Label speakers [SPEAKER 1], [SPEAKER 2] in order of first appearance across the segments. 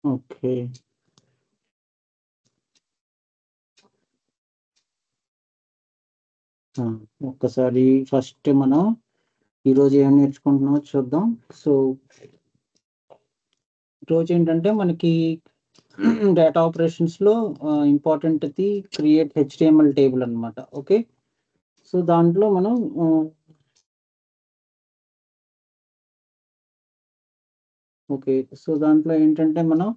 [SPEAKER 1] Okay. ఒక్కసారి first మనం ఈరోజు ఏం నేర్చుకుంటున్నామో చూద్దాం. సో ఈరోజు ఏంటంటే మనకి డేటా ఆపరేషన్స్‌లో ఇంపార్టెంట్‌ది క్రియేట్ హెచ్‌టీఎంఎల్ టేబుల్ అనమాట. ఓకే. సో దాంట్లో మనం ఓకే. సో దాంట్లో ఏంటంటే మనం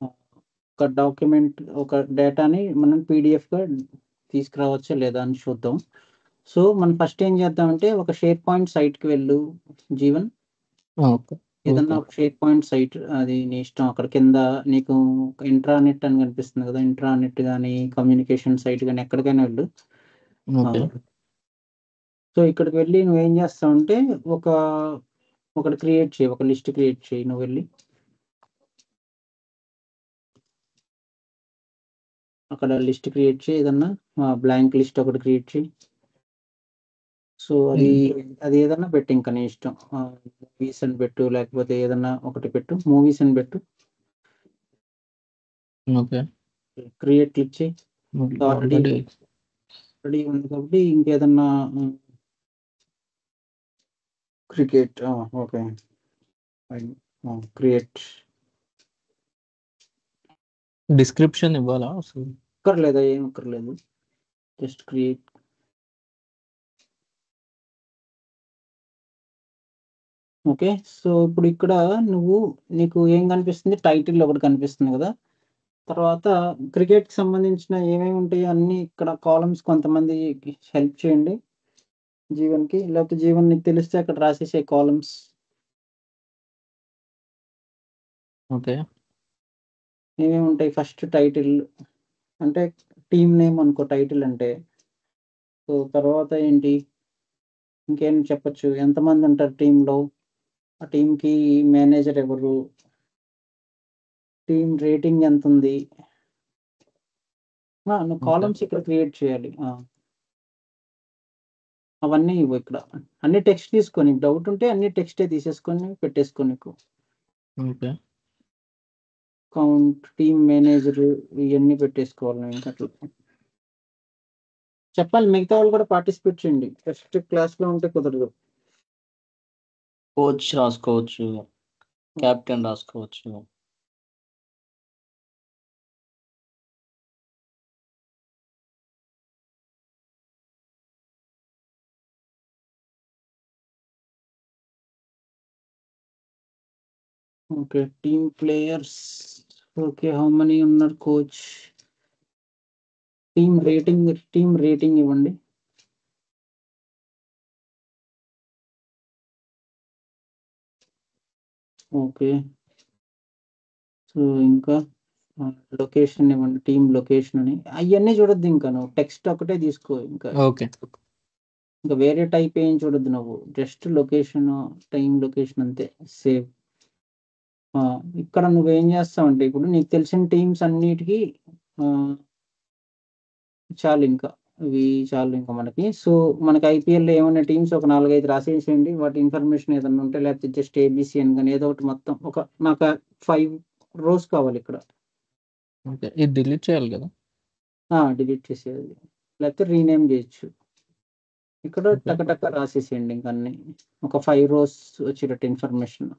[SPEAKER 1] ఒక డాక్యుమెంట్, ఒక డేటాని మనం పీడీఎఫ్‌గా తీసుకురావచ్చా లేదా అని చూద్దాం. సో మనం ఫస్ట్ ఏం చేద్దామంటే ఒక షేర్ పాయింట్ సైట్‌కి వెళ్ళు జీవన్.
[SPEAKER 2] ఓకే.
[SPEAKER 1] ఏదన్నా ఒక షేర్ పాయింట్ సైట్ అది నీ ఇష్టం. అక్కడ కింద నీకు ఇంట్రానెట్ అని కనిపిస్తుంది కదా! ఇంట్రానెట్ గాని, కమ్యూనికేషన్ సైట్ గాని ఎక్కడికైనా వెళ్ళు.
[SPEAKER 2] ఓకే.
[SPEAKER 1] సో ఇక్కడికి వెళ్లి నువ్వేం చేస్తావంటే ఒకటి క్రియేట్ చెయి. ఒక లిస్ట్ క్రియేట్ చెయి నువ్వు వెళ్లి. అక్కడ లిస్ట్ క్రియేట్ చెయి. ఏదన్నా బ్లాంక్ లిస్ట్ ఒకటి క్రియేట్ చెయి. సో అది ఏదన్నా పెట్టు ఇంకా నీ ఇష్టం. మూవీస్ అని పెట్టు, లేకపోతే ఏదన్నా ఒకటి పెట్టు. మూవీస్ అని పెట్టు.
[SPEAKER 2] ఓకే.
[SPEAKER 1] క్రియేట్ క్లిక్ చెయి.
[SPEAKER 2] ఆల్రెడీ
[SPEAKER 1] రెడీ ఉంది కాబట్టి ఇంకేదన్నా cricket okay. Fine. Create.
[SPEAKER 2] Description ఇవ్వాలా అసలు?
[SPEAKER 1] అక్కర్లేదా? ఏం అక్కర్లేదు. Just create. ఓకే. సో ఇప్పుడు ఇక్కడ నీకు ఏం కనిపిస్తుంది? టైటిల్ ఒకటి కనిపిస్తుంది కదా! తర్వాత క్రికెట్‌కి సంబంధించిన ఏమేమి ఉంటాయో అన్నీ ఇక్కడ కాలమ్స్ కొంతమందికి హెల్ప్ చేయండి జీవన్‌కి. లేకపోతే జీవన్ నీకు తెలిస్తే అక్కడ రాసేసేయి కాలమ్స్.
[SPEAKER 2] ఓకే.
[SPEAKER 1] ఏమేమి ఉంటాయి? ఫస్ట్ టైటిల్ అంటే టీమ్ నేమ్ అనుకో టైటిల్ అంటే. సో తర్వాత ఏంటి? ఇంకేం చెప్పొచ్చు? ఎంతమంది ఉంటారు టీమ్‌లో? ఆ టీమ్‌కి మేనేజర్ ఎవరు? టీమ్ రేటింగ్ ఎంతుంది? నువ్వు
[SPEAKER 2] ఓకే.
[SPEAKER 1] కాలమ్స్ ఇక్కడ క్రియేట్ చేయాలి. అవన్నీ ఇవ్వు ఇక్కడ. అన్ని టెక్స్ట్ తీసుకో. నీకు డౌట్ ఉంటే అన్ని టెక్స్టే తీసేసుకొని పెట్టేసుకో నీకు.
[SPEAKER 2] ఓకే.
[SPEAKER 1] కౌంట్, టీమ్ మేనేజర్ ఇయన్నీ పెట్టేసుకోవాలి నువ్వు ఇంకా అట్లా. చెప్పాలి మిగతా వాళ్ళు కూడా పార్టిసిపేట్ చేయండి. ఫస్ట్ క్లాస్‌లో ఉంటే కుదరదు.
[SPEAKER 2] కోచ్ రాసుకోవచ్చు, కెప్టెన్ రాసుకోవచ్చు.
[SPEAKER 1] Okay. Team players. Okay. How many ఉన్నారు కోచ్? టీమ్ రేటింగ్ ఇవ్వండి. ఓకే. సో ఇంకా లొకేషన్ ఇవ్వండి. టీమ్ లొకేషన్ అని. అయన్నీ చూడొద్దు ఇంకా నువ్వు. టెక్స్ట్ ఒకటే తీసుకో ఇంకా.
[SPEAKER 2] ఓకే.
[SPEAKER 1] ఇంకా వేరే టైప్ ఏం చూడొద్దు నువ్వు. జస్ట్ లొకేషన్, టైమ్ లొకేషన్ అంతే. సేవ్. ఇక్కడ నువ్వేం చేస్తావంటే ఇప్పుడు నీకు తెలిసిన టీమ్స్ అన్నిటికి చాలు ఇంకా. ఇవి చాలు ఇంకా మనకి. సో మనకి ఐపీఎల్‌లో ఏమన్నా టీమ్స్ ఒక 4, 5 రాసేసేయండి. వాటి ఇన్ఫర్మేషన్ ఏదన్నా ఉంటే లేకపోతే జస్ట్ ఏబీసీ అని గాని ఏదో ఒకటి మొత్తం నాకు 5 రోస్ కావాలి ఇక్కడ.
[SPEAKER 2] ఓకే. ఇది డిలీట్ చేయాలి కదా?
[SPEAKER 1] డిలీట్ చేసేయాలి. లేకపోతే రీనేమ్ చేయొచ్చు. ఇక్కడ
[SPEAKER 2] ఓకే.
[SPEAKER 1] టక టక రాసేసేయండి ఇంక అన్నీ. ఒక 5 రోస్ వచ్చేటట్టు ఇన్ఫర్మేషన్.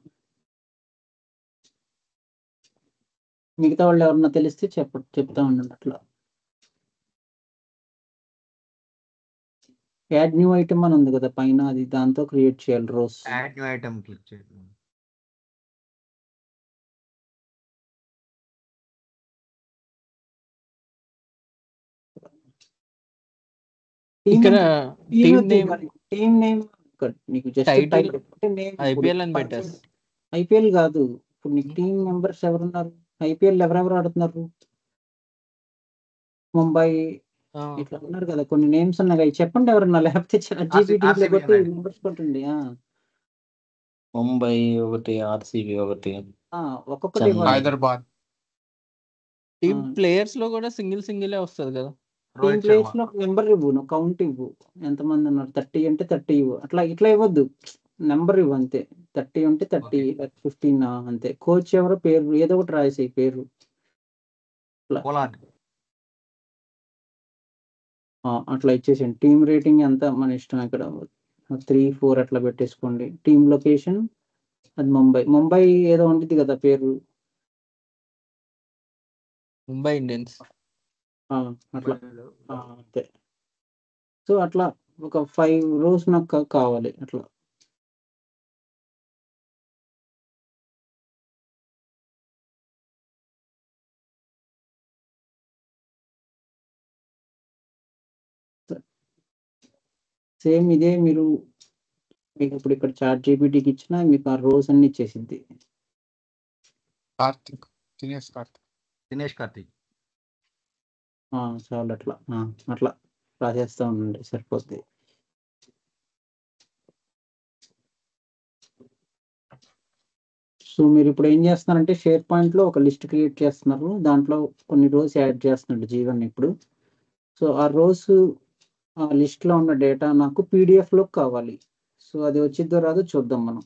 [SPEAKER 1] మిగతా వాళ్ళు ఎవరన్నా తెలిస్తే చెప్తా ఉండండి అట్లా. యాడ్ న్యూ ఐటెమ్ అని ఉంది కదా పైన, అది దాంతో క్రియేట్ చేయాలి rows.
[SPEAKER 3] Add new item click చేయండి.
[SPEAKER 2] ఇక్కడ
[SPEAKER 1] టీమ్ నేమ్ నీకు జస్ట్
[SPEAKER 2] టైటిల్
[SPEAKER 1] నేమ్
[SPEAKER 2] ఐపీఎల్ అని పెట్టేసి.
[SPEAKER 1] ఐపీఎల్ కాదు. ఇప్పుడు నీకు టీమ్ మెంబర్స్ ఎవరున్నారు? ఐపీఎల్ ఎవరెవరు ఆడుతున్నారు? ముంబై ఇట్లా ఉన్నారు కదా కొన్ని నేమ్స్ ఉన్నాయి. అవి చెప్పండి ఎవరన్నా, లేకపోతే ChatGPT కొట్టి మెంబర్స్ కొట్టండి.
[SPEAKER 2] ముంబై ఒకటి, ఆర్సీబీ ఒకటి,
[SPEAKER 1] ఒక్కొక్కటి
[SPEAKER 3] హైదరాబాద్.
[SPEAKER 2] టీమ్ ప్లేయర్స్ లో కూడా సింగిల్ వస్తుంది కదా?
[SPEAKER 1] టీమ్ ప్లేయర్స్ లో మెంబర్ ఇవ్వు, నువ్వు కౌంట్ ఇవ్వు. ఎంతమంది ఉన్నారు? 30 అంటే 30 ఇవ్వు. ఇట్లా ఇవ్వద్దు. నెంబర్ ఇవ్వు అంతే. 30 ఉంటే 30, 15 అంతే. కోచ్ ఎవరో పేరు ఏదో ఒకటి రాసేయి పేరు.
[SPEAKER 3] పోలార్డ్.
[SPEAKER 1] అట్లా ఇచ్చేసేయండి. టీమ్ రేటింగ్ ఎంత మన ఇష్టం. ఇక్కడ 3, 4 అట్లా పెట్టేసుకోండి. టీమ్ లొకేషన్ అది ముంబై ఏదో ఉంటుంది కదా పేరు.
[SPEAKER 2] ముంబై ఇండియన్స్.
[SPEAKER 1] అట్లా అంతే. సో అట్లా ఒక 5 rows నాకు కావాలి అట్లా. సేమ్ ఇదే మీకు ఇప్పుడు ఇక్కడ చాట్ జీపీటీకి ఇచ్చినా మీకు ఆ రోస్ అన్ని ఇచ్చేసిద్ది.
[SPEAKER 3] దినేష్ కార్తిక్.
[SPEAKER 1] చాలు అట్లా అట్లా రాసేస్తా ఉండండి సరిపోద్ది. సో మీరు ఇప్పుడు ఏం చేస్తున్నారంటే షేర్ పాయింట్ లో ఒక లిస్ట్ క్రియేట్ చేస్తున్నారు. దాంట్లో కొన్ని రోస్ యాడ్ చేస్తున్నాడు జీవన్ ఇప్పుడు. సో ఆ రోస్ ఆ లిస్ట్ లో ఉన్న డేటా నాకు పీడిఎఫ్ లో కావాలి. సో అది వచ్చిద్దో రాదో చూద్దాం మనం.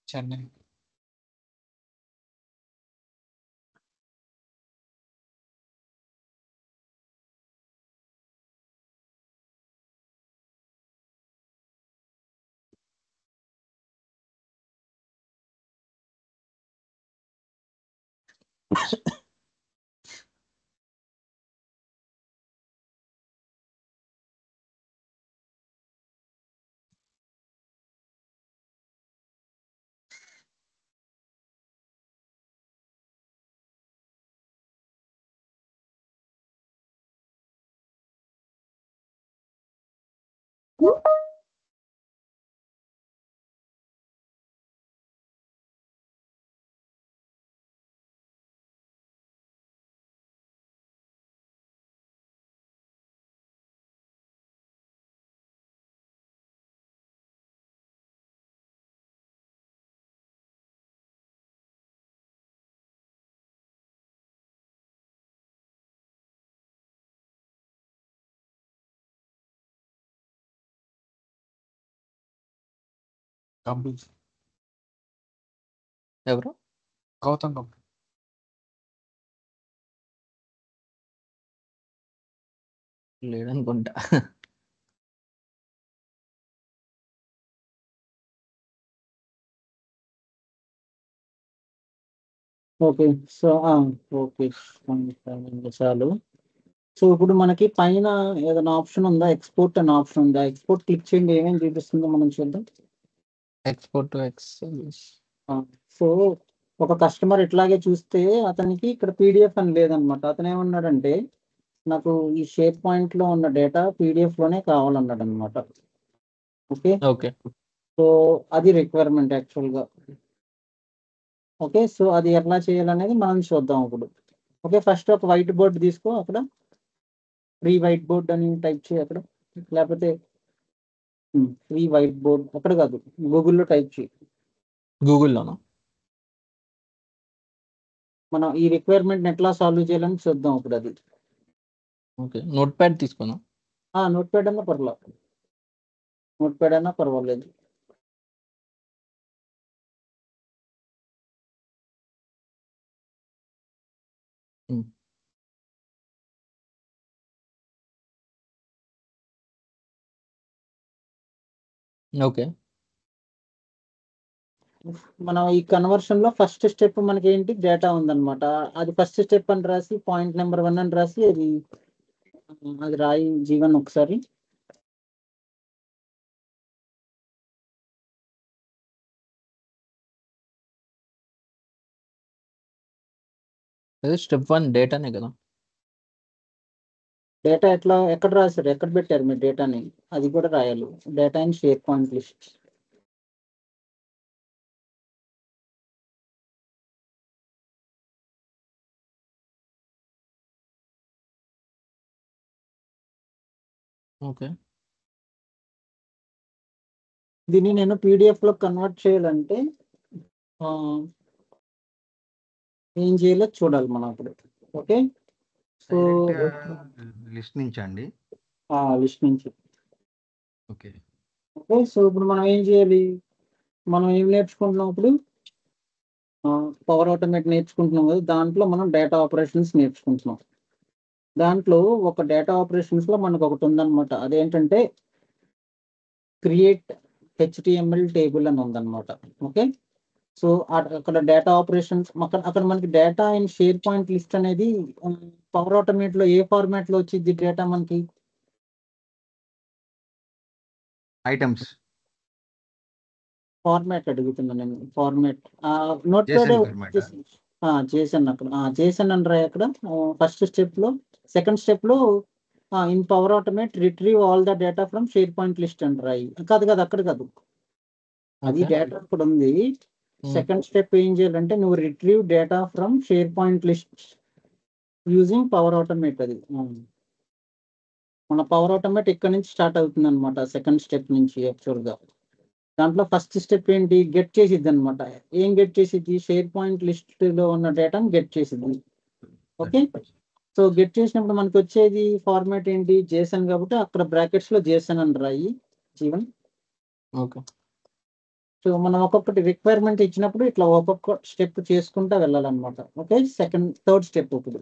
[SPEAKER 4] చెన్నై. గంభీర్.
[SPEAKER 2] ఎవరు?
[SPEAKER 4] గౌతమ్ గంభీర్.
[SPEAKER 2] లేడనుకుంటా.
[SPEAKER 1] ఓకే. సో ఓకే చాలు. సో ఇప్పుడు మనకి పైన ఏదైనా ఆప్షన్ ఉందా? ఎక్స్పోర్ట్ అనే ఆప్షన్ ఉందా? ఎక్స్పోర్ట్ క్లిక్ చేయండి. ఏమేమి చూపిస్తుందో మనం చూద్దాం.
[SPEAKER 2] Export to excel.
[SPEAKER 1] సో ఒక కస్టమర్ ఇట్లాగే చూస్తే అతనికి ఇక్కడ పీడిఎఫ్ అని లేదనమాట. అతను ఏమన్నాడంటే నాకు ఈ షేర్ పాయింట్ లో ఉన్న డేటా పీడిఎఫ్ లోనే కావాలన్నాడు అనమాట. ఓకే.
[SPEAKER 2] ఓకే.
[SPEAKER 1] సో అది రిక్వైర్మెంట్ యాక్చువల్గా. ఓకే. సో అది ఎట్లా చేయాలనేది మనం చూద్దాం ఇప్పుడు. ఓకే. ఫస్ట్ ఒక వైట్ బోర్డ్ తీసుకో. అక్కడ ఫ్రీ వైట్ బోర్డ్ అని టైప్ చేయి అక్కడ. లేకపోతే ఫ్రీ వైట్ బోర్డ్ అక్కడ కాదు, గూగుల్లో టైప్ చేయి.
[SPEAKER 2] గూగుల్లోనా?
[SPEAKER 1] మనం ఈ రిక్వైర్మెంట్ ఎట్లా సాల్వ్ చేయాలని చూద్దాం ఇప్పుడు అది.
[SPEAKER 2] ఓకే. నోట్ ప్యాడ్ తీసుకున్నా.
[SPEAKER 1] నోట్ ప్యాడ్ అన్నా పర్లేదు. నోట్ ప్యాడ్ అన్నా పర్వాలేదు.
[SPEAKER 2] ఓకే.
[SPEAKER 1] మనం ఈ కన్వర్షన్ లో ఫస్ట్ స్టెప్ మనకి ఏంటి డేటా ఉందన్నమాట. అది ఫస్ట్ స్టెప్ అని రాసి పాయింట్ నెంబర్ 1 అని రాసి అది రాయి జీవన్ ఒకసారి.
[SPEAKER 2] అదే స్టెప్ 1 డేటానే కదా.
[SPEAKER 1] డేటా ఎక్కడ రాశారు? ఎక్కడ పెట్టారు మీరు డేటాని? అది కూడా రాయాలి. Data in share point list.
[SPEAKER 2] Okay.
[SPEAKER 1] దీన్ని నేను పీడిఎఫ్ లో కన్వర్ట్ చేయాలంటే ఏం చేయాలో చూడాలి మనం అప్పుడు. ఓకే. సో
[SPEAKER 3] లిస్ట్ నుంచి అండి.
[SPEAKER 1] లిస్ట్ నుంచి.
[SPEAKER 3] ఓకే.
[SPEAKER 1] ఓకే. సో ఇప్పుడు మనం ఏం చేయాలి? మనం ఏం నేర్చుకుంటున్నాం ఇప్పుడు? పవర్ ఆటోమేట్ నేర్చుకుంటున్నాం కదా, దాంట్లో మనం డేటా ఆపరేషన్స్ నేర్చుకుంటున్నాం. దాంట్లో ఒక డేటా ఆపరేషన్స్లో మనకు ఒకటి ఉందన్నమాట. అదేంటంటే క్రియేట్ హెచ్టిఎంఎల్ టేబుల్ అని ఉందన్నమాట. ఓకే. సో అక్కడ డేటా ఆపరేషన్స్ అక్కడ మనకి data in share point list అనేది పవర్ ఆటోమేట్ లో ఏ ఫార్మాట్ లో వచ్చింది డేటా మనకి?
[SPEAKER 3] ఐటమ్స్
[SPEAKER 1] ఫార్మాట్ అడుగుతున్నాను నేను. Format note pad
[SPEAKER 3] JSON format.
[SPEAKER 1] Jason అక్కడ జేసన్ అని రాయి అక్కడ ఫస్ట్ స్టెప్ లో. సెకండ్ స్టెప్ లో in power automate retrieve all the data from share point list అని రాయి. కాదు అక్కడ కాదు, అది
[SPEAKER 2] ఓకే.
[SPEAKER 1] డేటా అక్కడ ఉంది. సెకండ్ స్టెప్ ఏం చేయాలంటే నువ్వు retrieve data from share point list using power automate. అది మన పవర్ ఆటోమేట్ ఇక్కడ నుంచి స్టార్ట్ అవుతుంది అనమాట. సెకండ్ స్టెప్ నుంచి యాక్చువల్గా దాంట్లో ఫస్ట్ స్టెప్ ఏంటి? గెట్ చేసిద్ది అనమాట. ఏం గెట్ చేసిద్ది? షేర్ పాయింట్ లిస్ట్ లో ఉన్న డేటాను గెట్ చేసిద్ది. ఓకే. సో గెట్ చేసినప్పుడు మనకి వచ్చేది ఫార్మాట్ ఏంటి? జేసన్. కాబట్టి అక్కడ బ్రాకెట్స్ లో జేసన్ అని రాయి జీవన్.
[SPEAKER 2] ఓకే.
[SPEAKER 1] సో మనం ఒక్కొక్కటి రిక్వైర్మెంట్ ఇచ్చినప్పుడు ఇట్లా ఒక్కొక్క స్టెప్ చేసుకుంటా వెళ్ళాలన్నమాట. ఓకే. థర్డ్ స్టెప్ ఇప్పుడు.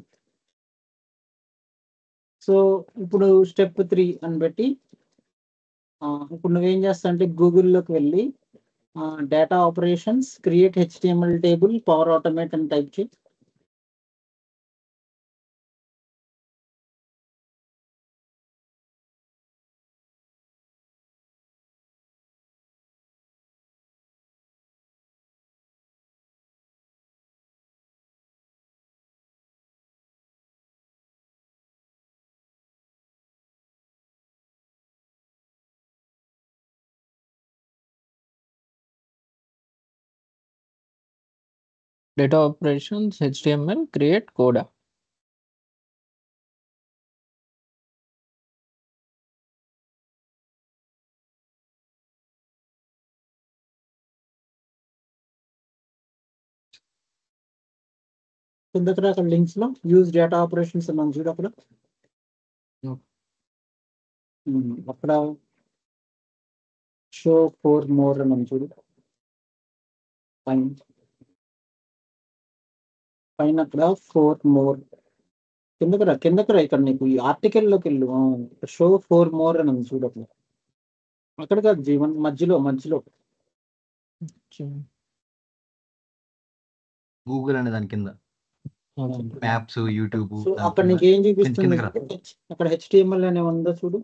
[SPEAKER 1] సో ఇప్పుడు స్టెప్ 3 అని బట్టి ఇప్పుడు నువ్వేం చేస్తా అంటే గూగుల్లోకి వెళ్ళి data operations create HTML table power automate అని టైప్ చేయి.
[SPEAKER 2] డేటా ఆపరేషన్స్ HTML క్రియేట్ కోడా.
[SPEAKER 1] కిందకి అక్కడ లింక్స్ లో యూజ్ డేటా ఆపరేషన్స్ మనం చూడు అక్కడ. అక్కడ షో ఫోర్ మోర్ అని మనం చూడు పైన అక్కడ 4 మోర్. కిందకి రా ఇక్కడ నీకు ఈ ఆర్టికల్ లోకి వెళ్ళు. షో 4 మోర్ అని ఉంది చూడు అక్కడ. అక్కడ కాదు జీవన్, మధ్యలో
[SPEAKER 3] గూగుల్ అనే దాని కింద మ్యాప్స్, యూట్యూబ్.
[SPEAKER 1] సో అక్కడ నీకు ఏం చూపిస్తుంది? అక్కడ హెచ్టిఎంఎల్ అనే ఉందో చూడు.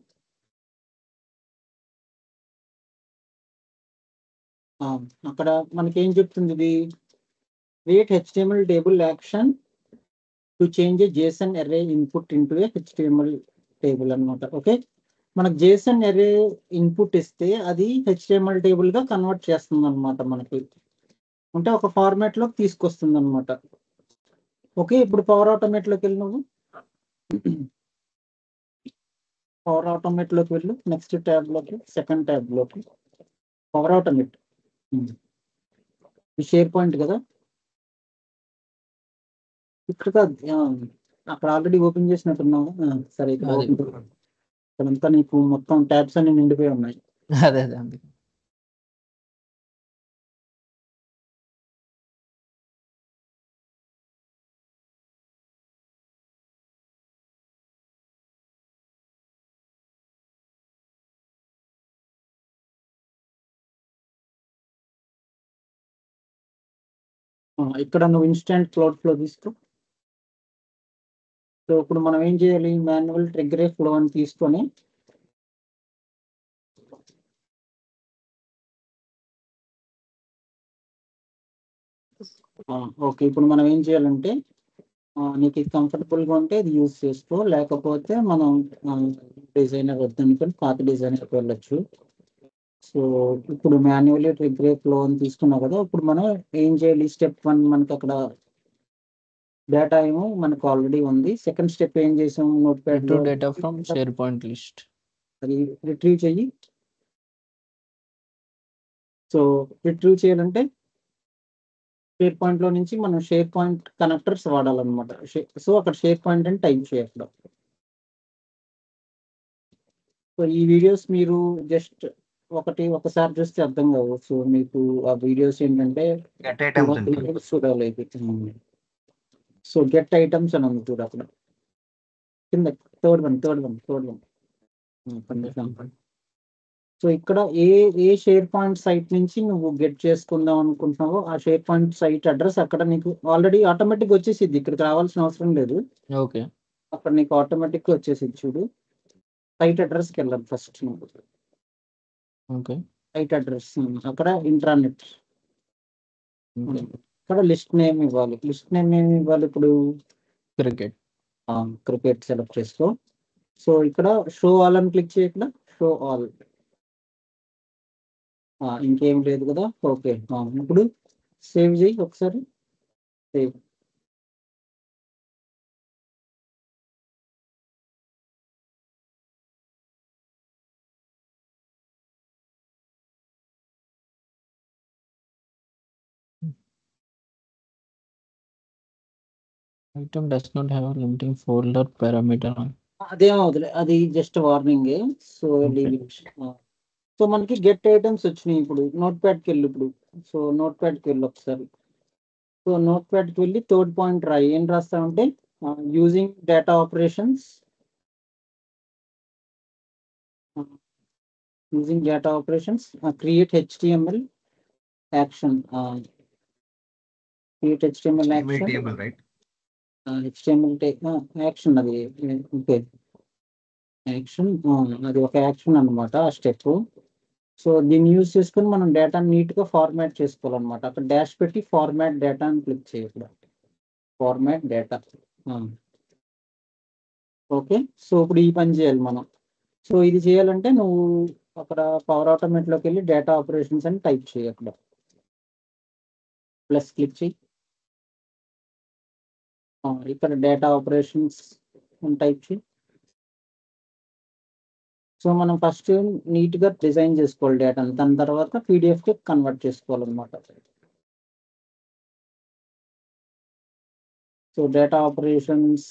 [SPEAKER 1] అక్కడ మనకి ఏం చెప్తుంది ఇది? Create HTML table action to change A Jason array input into A HTML table అనమాట. ఓకే. మనకు జేసన్ అర్రే ఇన్పుట్ ఇస్తే అది హెచ్టిఎంఎల్ టేబుల్ గా కన్వర్ట్ చేస్తుంది అనమాట. మనకి అంటే ఒక ఫార్మాట్ లోకి తీసుకొస్తుంది అనమాట. ఓకే. ఇప్పుడు పవర్ ఆటోమేట్ లోకి వెళ్ళి నువ్వు పవర్ ఆటోమేట్ లోకి వెళ్ళు. నెక్స్ట్ ట్యాబ్ లోకి, సెకండ్ ట్యాబ్ లోకి పవర్ ఆటోమేట్. ఈ షేర్ పాయింట్ కదా ఇక్కడ కాదు, అక్కడ ఆల్రెడీ ఓపెన్ చేసినట్టున్నావు. సరే ఇక్కడ
[SPEAKER 2] అది.
[SPEAKER 1] ఇక్కడంతా నీకు మొత్తం ట్యాబ్స్ అన్ని నిండిపోయి ఉన్నాయి.
[SPEAKER 2] అదే అందుకే.
[SPEAKER 1] ఇక్కడ నువ్వు ఇన్స్టెంట్ క్లౌడ్ ఫ్లో తీసుకో. సో ఇప్పుడు మనం ఏం చేయాలి? మాన్యువల్ ట్రిగ్గర్ ఫ్లో అని తీసుకొని ఓకే. ఇప్పుడు మనం ఏం చేయాలంటే నీకు ఇది కంఫర్టబుల్గా ఉంటే ఇది యూజ్ చేసుకో, లేకపోతే మనం డిజైనర్ వద్దనుకొని పాత డిజైనర్కి వెళ్ళొచ్చు. సో ఇప్పుడు మాన్యువల్లీ ట్రిగ్గర్ ఫ్లో అని తీసుకున్నావు కదా. ఇప్పుడు మనం ఏం చేయాలి? స్టెప్ 1 మనకి అక్కడ డేటా ఏమో మనకు ఆల్రెడీ ఉంది. సెకండ్ స్టెప్ ఏం చేసాం? నోట్ ప్యాడ్ లో
[SPEAKER 2] data from share point list
[SPEAKER 1] అది రిట్రీవ్ చెయ్యి. సో రిట్రీవ్ చేయాలంటే షేర్ పాయింట్‌లో నుంచి మనం షేర్ పాయింట్ కనెక్టర్స్ వాడాలన్నమాట. సో, అక్కడ షేర్ పాయింట్ అని టైప్ చేయాలి అక్కడ. సో, ఈ వీడియోస్ మీరు జస్ట్ ఒకసారి చూస్తే అర్థం కావు. సో, మీకు ఆ వీడియోస్ ఏంటంటే
[SPEAKER 3] గెట్ ఐటమ్స్ అని
[SPEAKER 1] చూడాలి. సో, గెట్ ఐటమ్స్ అని ఉంది చూడు అక్కడ. కింద థర్డ్ వన్. సో, ఇక్కడ ఏ షేర్ పాయింట్ సైట్ నుంచి నువ్వు గెట్ చేసుకుందాం అనుకుంటున్నావో ఆ షేర్ పాయింట్ సైట్ అడ్రస్ అక్కడ నీకు ఆల్రెడీ ఆటోమేటిక్‌గా వచ్చేసిద్ది. ఇక్కడికి రావాల్సిన అవసరం లేదు.
[SPEAKER 2] ఓకే.
[SPEAKER 1] అక్కడ నీకు ఆటోమేటిక్‌గా వచ్చేసిద్ది చూడు. సైట్ అడ్రస్‌కెళ్ళాలి ఫస్ట్ నువ్వు.
[SPEAKER 2] ఓకే.
[SPEAKER 1] సైట్ అడ్రస్ అక్కడ ఇంట్రానెట్.
[SPEAKER 2] ఓకే.
[SPEAKER 1] ఇక్కడ లిస్ట్ నేమ్ ఇవ్వాలి. లిస్ట్ నేమ్ ఏమి ఇవ్వాలి ఇప్పుడు?
[SPEAKER 2] క్రికెట్.
[SPEAKER 1] క్రికెట్ సెలెక్ట్ చేసుకో. సో, ఇక్కడ షో ఆల్ అని క్లిక్ చేయి ఇక్కడ. Show all. ఇంకేం లేదు కదా! ఓకే. ఇప్పుడు సేవ్ చేయి ఒకసారి. Save.
[SPEAKER 2] Item does not have limiting folder parameter.
[SPEAKER 1] అదేం అవ్వదులే. అది జస్ట్ వార్నింగే. So, leave it. సో, మనకి గెట్ ఐటమ్స్ వచ్చినాయి ఇప్పుడు. నోట్‌ప్యాడ్‌కెళ్ళు ఇప్పుడు. సో, నోట్‌ప్యాడ్‌కెళ్ళు ఒకసారి. సో, నోట్‌ప్యాడ్‌కి వెళ్ళి థర్డ్ పాయింట్ రాయి. ఏం రాస్తావంటే using data operations create HTML action. Create HTML action.
[SPEAKER 3] Table right.
[SPEAKER 1] HTML action అది. ఓకే. యాక్షన్ అది ఒక యాక్షన్ అన్నమాట ఆ స్టెప్. సో, దీన్ని యూజ్ చేసుకొని మనం డేటాని నీట్‌గా ఫార్మాట్ చేసుకోవాలన్నమాట. అక్కడ డాష్ పెట్టి ఫార్మాట్ డేటా అని క్లిక్ చేయి ఇక్కడ. Format data. ఓకే. సో, ఇప్పుడు ఈ పని చేయాలి మనం. సో, ఇది చేయాలంటే నువ్వు అక్కడ పవర్ ఆటోమేట్‌లోకి వెళ్ళి డేటా ఆపరేషన్స్ అని టైప్ చేయి అక్కడ. ప్లస్ క్లిక్ చేయి. ఇక్కడ డేటా ఆపరేషన్స్ అని టైప్ చేయి. సో, మనం ఫస్ట్ నీట్‌గా డిజైన్ చేసుకోవాలి డేటాని. దాని తర్వాత పీడీఎఫ్‌కి కన్వర్ట్ చేసుకోవాలన్నమాట. సో, డేటా ఆపరేషన్స్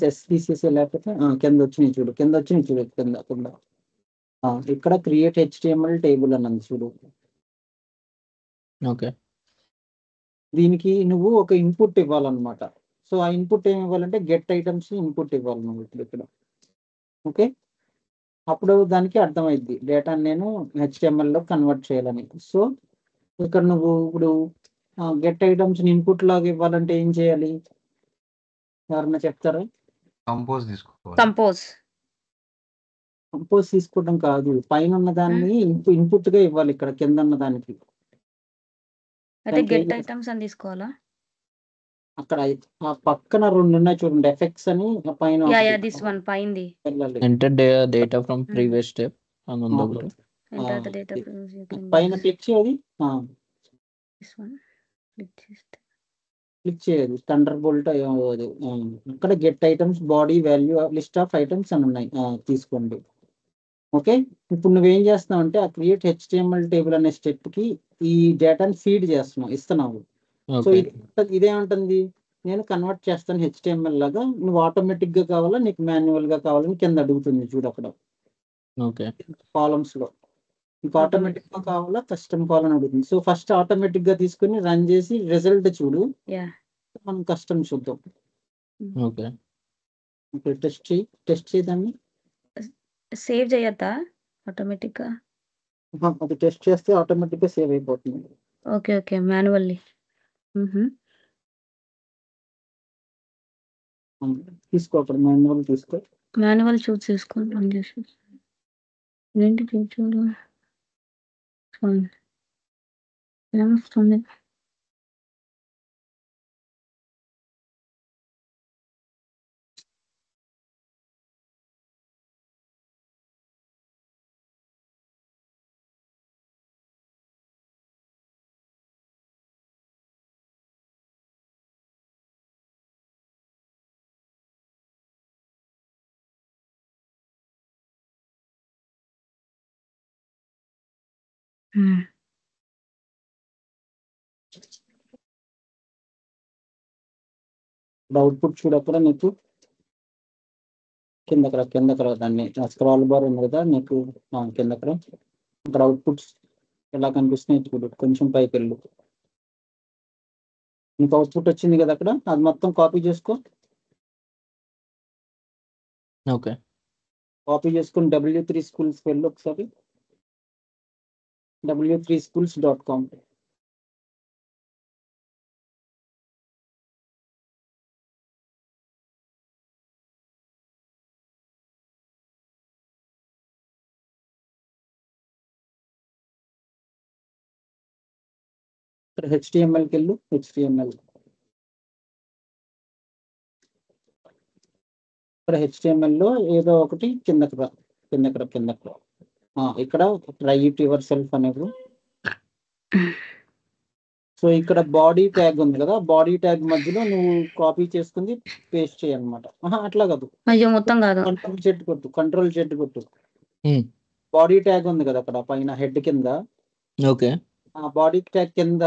[SPEAKER 1] ఎస్‌పీసీసీ లేకపోతే కింద వచ్చినాయి చూడు. కింద. ఇక్కడ క్రియేట్ హెచ్‌టీఎంఎల్ టేబుల్ అని ఉంది చూడు.
[SPEAKER 2] ఓకే.
[SPEAKER 1] దీనికి నువ్వు ఒక ఇన్పుట్ ఇవ్వాలన్నమాట. సో, ఆ ఇన్పుట్ ఏమి ఇవ్వాలంటే గెట్ ఐటమ్స్ ఇన్పుట్ ఇవ్వాలి నువ్వు ఇక్కడ. ఓకే. అప్పుడు దానికి అర్థమైద్ది. డేటాని నేను హెచ్‌టీఎంఎల్‌లో కన్వర్ట్ చేయాలని. సో, ఇక్కడ నువ్వు ఇప్పుడు గెట్ ఐటమ్స్‌ని ఇన్పుట్ లాగా ఇవ్వాలంటే ఏం చేయాలి? ఎవరన్నా చెప్తారా?
[SPEAKER 3] కంపోజ్ తీసుకోవాలి.
[SPEAKER 1] కంపోజ్ తీసుకోవడం కాదు. పైనున్న దాన్ని ఇన్పుట్‌గా ఇవ్వాలి ఇక్కడ కిందన్న దానికి.
[SPEAKER 5] అయితే గెట్ ఐటమ్స్ అని తీసుకోవాలా?
[SPEAKER 1] అక్కడ ఆ పక్కన 2 ఉన్నాయి చూడండి. ఎఫెక్ట్స్ అని పైన
[SPEAKER 5] యా దిస్ వన్ పైంది.
[SPEAKER 1] వెళ్ళాలి.
[SPEAKER 2] Enter data from previous step అని ఉంది ఒకటి.
[SPEAKER 5] ఎంటర్ ద డేటా
[SPEAKER 1] పైన క్లిక్ చేయది.
[SPEAKER 5] దిస్ వన్ క్లిక్ చేస్తే
[SPEAKER 1] క్లిక్ చేయదు. థండర్ బోల్ట్ అది. ఇక్కడ get items body value list of items అని ఉన్నాయి. తీసుకోండి. ఓకే. ఇప్పుడు నువ్వేం చేస్తున్నావు అంటే ఆ క్రియేట్ హెచ్‌టీఎంఎల్ టేబుల్ అనే స్టెప్‌కి ఈ డేటాని ఫీడ్ ఇస్తున్నావు. So,
[SPEAKER 2] okay.
[SPEAKER 1] ఇదేమంటుంది? నేను కన్వర్ట్ చేస్తాను హెచ్‌టీఎంఎల్ లాగా. నువ్వు ఆటోమేటిక్‌గా కావాలా? నీకు మాన్యువల్‌గా కావాలని కింద అడుగుతుంది చూడు అక్కడ.
[SPEAKER 2] ఓకే.
[SPEAKER 1] కాలమ్స్‌లో. నీకు ఆటోమేటిక్‌గా కావాలా? కస్టమ్ కావాలని అడుగుతుంది. సో, ఫస్ట్ ఆటోమేటిక్‌గా తీసుకొని రన్ చేసి రిజల్ట్ చూడు.
[SPEAKER 5] యా
[SPEAKER 1] మనం కస్టమ్ చూద్దాం.
[SPEAKER 2] ఓకే.
[SPEAKER 1] టెస్ట్ చేయి దాన్ని.
[SPEAKER 5] సేవ్ చేయొద్దా ఆటోమేటిక్‌గా?
[SPEAKER 1] అది టెస్ట్ చేస్తే ఆటోమేటిక్‌గా సేవ్ అయిపోతుంది.
[SPEAKER 5] ఓకే. మాన్యువల్లీ.
[SPEAKER 1] తీసుకో అక్కడ మాన్యువల్ తీసుకో.
[SPEAKER 5] మాన్యువల్ చూస్ చేసుకొని రన్ చేసి ఏంటి చూడు ఏమొస్తుంది?
[SPEAKER 1] ఇప్పుడు అవుట్పుట్ చూడక్కడ నీకు కిందకి రా దాన్ని స్క్రాల్ బార్ ఉంది కదా నీకు కిందకి రా. ఇక్కడ అవుట్పుట్స్ ఎలా కనిపిస్తున్నాయి చూడు, కొంచెం పైకి వెళ్ళు. నీకు అవుట్పుట్ వచ్చింది కదా అక్కడ, అది మొత్తం కాపీ చేసుకో.
[SPEAKER 2] ఓకే.
[SPEAKER 1] కాపీ చేసుకుని W3 Schools వెళ్ళు ఒకసారి. w3schools.com. ఇక్కడ HTMLకి వెళ్ళు. HTML ఇక్కడ HTML ఏదో ఒకటి కిందకి రా. ఇక్కడ ట్రై ఇట్ యువర్ సెల్ఫ్ అనేది. సో ఇక్కడ బాడీ ట్యాగ్ ఉంది కదా, బాడీ ట్యాగ్ మధ్యలో నువ్వు కాపీ చేసుకుంది పేస్ట్ చేయనమాట. అట్లా కాదు,
[SPEAKER 5] అయ్యో మొత్తం కాదు.
[SPEAKER 1] కంట్రోల్ జెడ్ కొట్టు. బాడీ ట్యాగ్ ఉంది కదా అక్కడ పైన హెడ్ కింద.
[SPEAKER 2] ఓకే.
[SPEAKER 1] ఆ బాడీ ట్యాగ్ కింద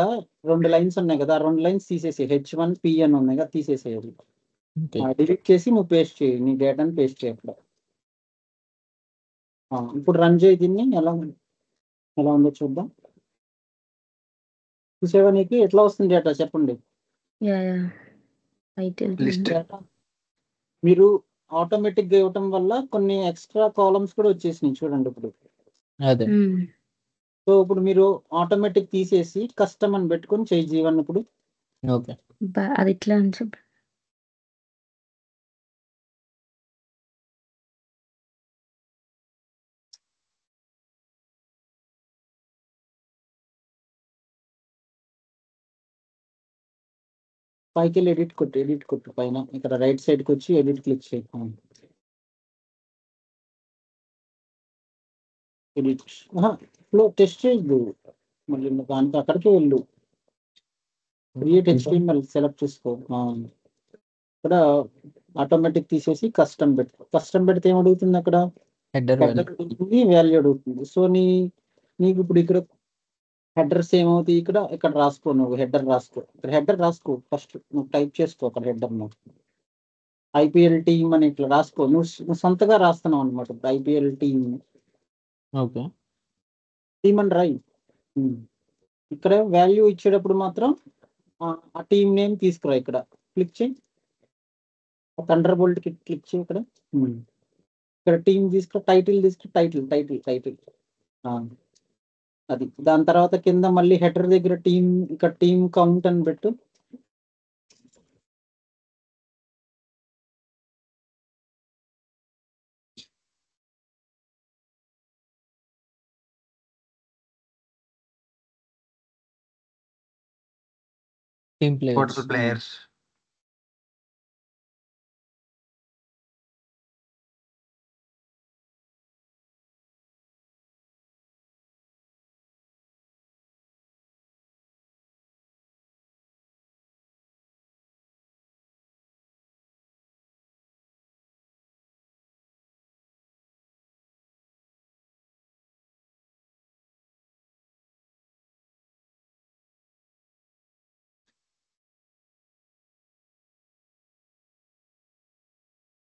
[SPEAKER 1] 2 లైన్స్ ఉన్నాయి కదా, 2 లైన్స్ తీసేసి H1P అని ఉన్నాయి కదా, తీసేసేయాలి. డిలీట్ చేసి నువ్వు పేస్ట్ చేయి, నీ డేటాని పేస్ట్ చేయి అక్కడ. ఇప్పుడు రన్ చేయి దీన్ని. ఎలా ఉందో చూద్దాం. చూసేవా నీకు ఎట్లా వస్తుంది డేటా చెప్పండి.
[SPEAKER 3] లిస్ట్
[SPEAKER 1] మీరు ఆటోమేటిక్ గా ఇవ్వటం వల్ల కొన్ని ఎక్స్ట్రా కాలమ్స్ కూడా వచ్చేసినాయి చూడండి ఇప్పుడు.
[SPEAKER 2] అదే.
[SPEAKER 1] సో ఇప్పుడు మీరు ఆటోమేటిక్ తీసేసి కస్టమ్ అని పెట్టుకొని చేయి జీవన్ ఇప్పుడు.
[SPEAKER 2] ఓకే.
[SPEAKER 5] అది ఇట్లా అని చెప్పి
[SPEAKER 1] పైకి వెళ్ళి ఎడిట్ కొట్టు పైన. ఇక్కడ రైట్ సైడ్కి వచ్చి ఎడిట్ క్లిక్ చేయి. ఎడిట్ ఫ్లో టెస్ట్ చేయద్దు, మళ్ళీ దానికి అక్కడికి వెళ్ళు. క్రియేట్ HTML సెలెక్ట్ చేసుకో. ఇక్కడ ఆటోమేటిక్ తీసేసి కస్టమ్ పెడితే ఏం అడుగుతుంది అక్కడ?
[SPEAKER 2] హెడర్
[SPEAKER 1] అడుగుతుంది, వాల్యూ అడుగుతుంది. సో నీకు ఇప్పుడు ఇక్కడ హెడర్స్ ఏమవుతాయి, ఇక్కడ రాసుకో. నువ్వు హెడర్ రాసుకో ఫస్ట్. నువ్వు టైప్ చేసుకో అక్కడ హెడర్. IPL టీమ్ అని ఇట్లా రాసుకో. నువ్వు సొంతగా రాస్తున్నావు అనమాట. ఇప్పుడు IPL టీమ్ అని రాయి. ఇక్కడ వాల్యూ ఇచ్చేటప్పుడు మాత్రం ఆ టీమ్ నేమ్ తీసుకురా. ఇక్కడ క్లిక్ చేయి, థండర్ బోల్ట్ కి క్లిక్ చేయి. ఇక్కడ టీమ్ తీసుకురా, టైటిల్ అది. దాని తర్వాత కింద మళ్ళీ హెడర్ దగ్గర ఇక్కడ టీమ్ కౌంట్ అని పెట్టు.
[SPEAKER 2] Team
[SPEAKER 3] total players.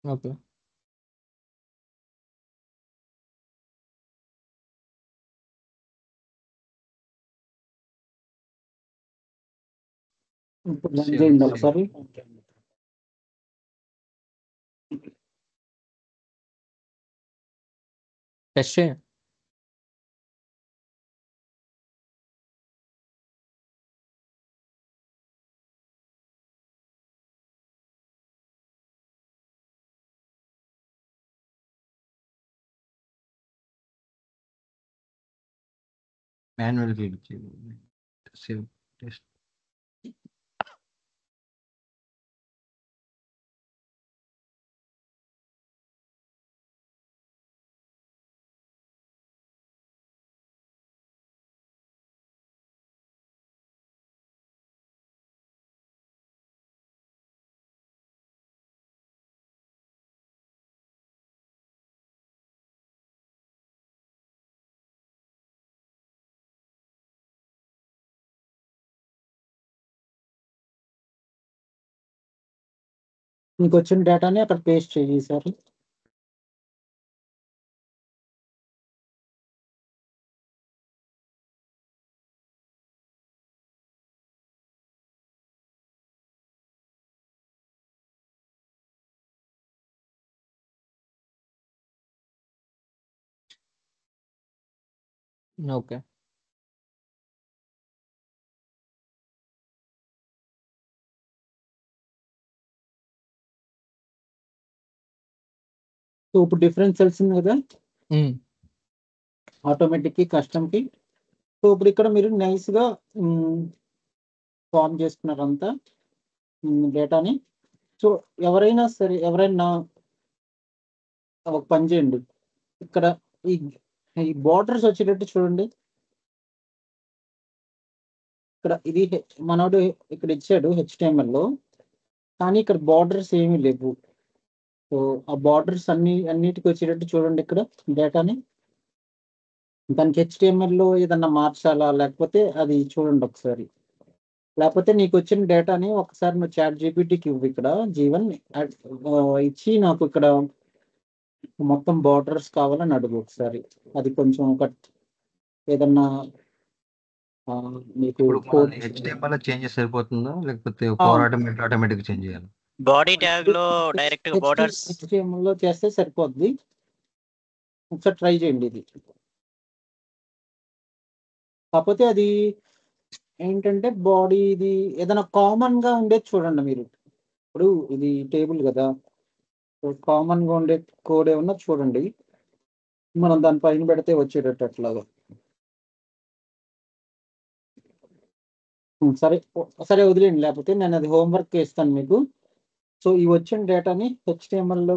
[SPEAKER 2] ఓకే.
[SPEAKER 1] ఇప్పుడు రన్ చేయండి ఒకసారి.
[SPEAKER 2] టెస్ట్ చేయండి.
[SPEAKER 3] Manual click చేయాలి. Save test.
[SPEAKER 1] మీకు వచ్చిన డేటాని అక్కడ పేస్ట్ చేయి సార్.
[SPEAKER 2] ఓకే.
[SPEAKER 1] సో ఇప్పుడు డిఫరెన్స్ తెలిసింది కదా
[SPEAKER 2] హ్మ్.
[SPEAKER 1] ఆటోమేటిక్కి కస్టమ్కి. సో ఇప్పుడు ఇక్కడ మీరు నైస్గా ఫామ్ చేసుకున్నారంతా డేటాని. సో ఎవరైనా ఒక పని చేయండి, ఇక్కడ ఈ ఈ బార్డర్స్ వచ్చేటట్టు చూడండి. ఇక్కడ ఇది మనోడు ఇక్కడ ఇచ్చాడు హెచ్టిఎంఎల్లో, కానీ ఇక్కడ బార్డర్స్ ఏమీ లేవు. సో ఆ బార్డర్స్ అన్నిటికి వచ్చేటట్టు చూడండి ఇక్కడ డేటాని. దానికి హెచ్టిఎంఎల్లో ఏదన్నా మార్చాలా, లేకపోతే అది చూడండి ఒకసారి. లేకపోతే నీకు వచ్చిన డేటాని ఒకసారి నువ్వు చాట్ జీపీటీకి ఇవ్వు, ఇక్కడ జీవన్ ఇచ్చి నాకు ఇక్కడ మొత్తం బార్డర్స్ కావాలని అడుగు ఒకసారి. అది కొంచెం ఒక ఏదన్నా మీకు
[SPEAKER 3] ఇప్పుడు హెచ్టిఎంఎల్ చేంజెస్ సరిపోతుందా, లేకపోతే ఆటోమేటిక్ చేంజ్ చేయాలి?
[SPEAKER 6] బాడీ ట్యాగ్ లో డైరెక్ట్ గా బోర్డర్స్
[SPEAKER 1] హెచ్టిఎంఎల్లో చేస్తే సరిపోద్ది. ఒకసారి ట్రై చేయండి ఇది. కాకపోతే అది ఏంటంటే బాడీ ఇది ఏదైనా కామన్ గా ఉండేది చూడండి మీరు. ఇప్పుడు ఇది టేబుల్ కదా, కామన్ గా ఉండే కోడ్ ఏమన్నా చూడండి, మనం దాని పైన పెడితే వచ్చేటట్టు అట్లాగా. సరే సరే వదిలేండి, లేకపోతే నేను అది హోంవర్క్ ఇస్తాను మీకు. సో ఈ వచ్చిన డేటాని హెచ్టిఎంఎల్లో